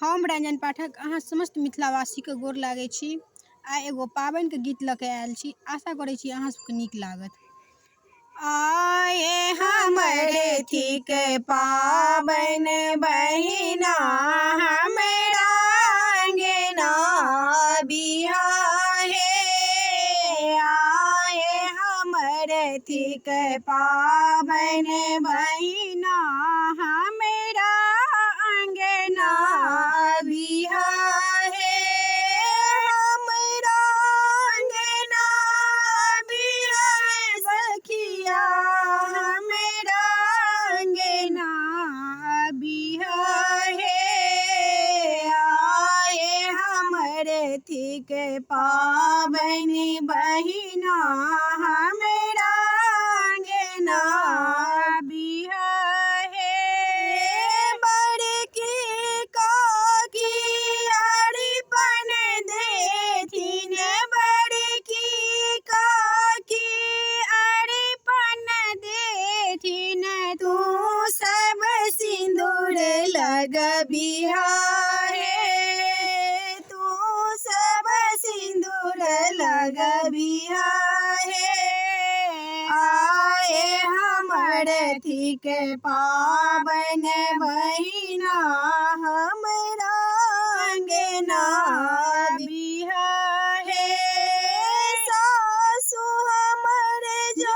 हम रंजन पाठक अहाँ समस्त मिथिलावासी के गोर लागै छी। आइ एगो पाबनि के गीत लऽ के आयल छी। आशा करै छी अहाँ सबके नीक लागत। आए हमरे थिक पाबनि बहिना हमरा अंगना बियाहे। आए हमरे थिक पाबनि बहिना हमरा अंगना बियाहे। हमरा अंगना बियाहे सखिया हमरा अंगना बियाहे। आए हमरे थिक पाबनि बहिना हमरा अंगना बियाहे। बड़की काकी अरिपन देथिन, बड़की काकी अरिपन देथिन, तू सब सिंदूर लगबिहा हे, तू सब सिंदूर लगबिहा हे। आए हमर थिक पाबनि बहिना हमरा अंगना बियाहे। सासु हमर जो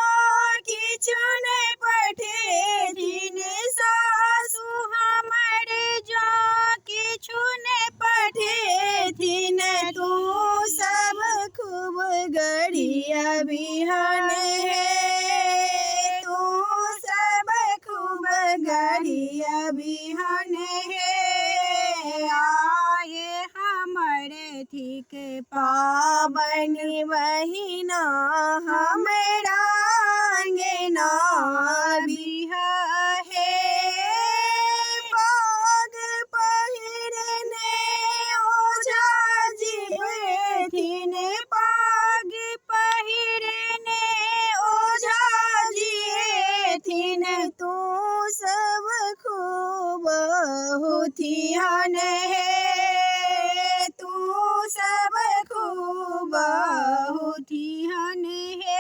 किछु नहि पठेथिन, सासु हमर जो किछु नहि पठेथिन, तू सब खूब गरिया बिहान हे, तू सब खूब गरिया बिहान हे। आए हमरे थिक पाबनि बहिना हमरा अंगना बियाहे। पाग पहिरने ओझाजी एथिन, पाग पहिरने ओझाजी एथिन, तू सब खूब होथियान हे, तू सब खूब होथियान हे।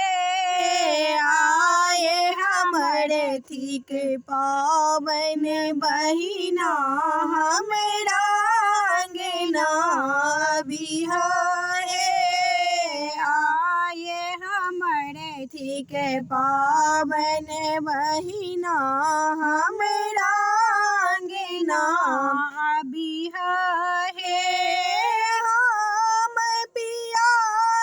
आए हमरे थिक पाबनि बहिना हमरा अंगना बियाहे। आए हमरे थिक पाबनि बहिना हमरा अंगना बियाहे। हम पिया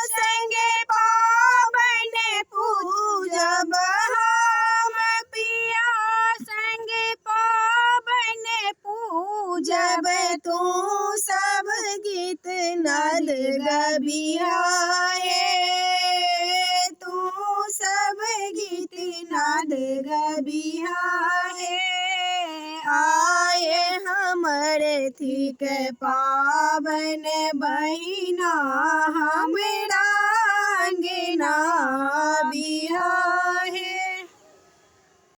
संगे पाबनि पूजब, हम पिया संगे पाबनि पूजब, तू सब गीत नाद गबिहा हे, तू सब गीत नाद गबिहा हे। आए हमरे थिक पाबनि बहिना हमरा अंगना बियाहे।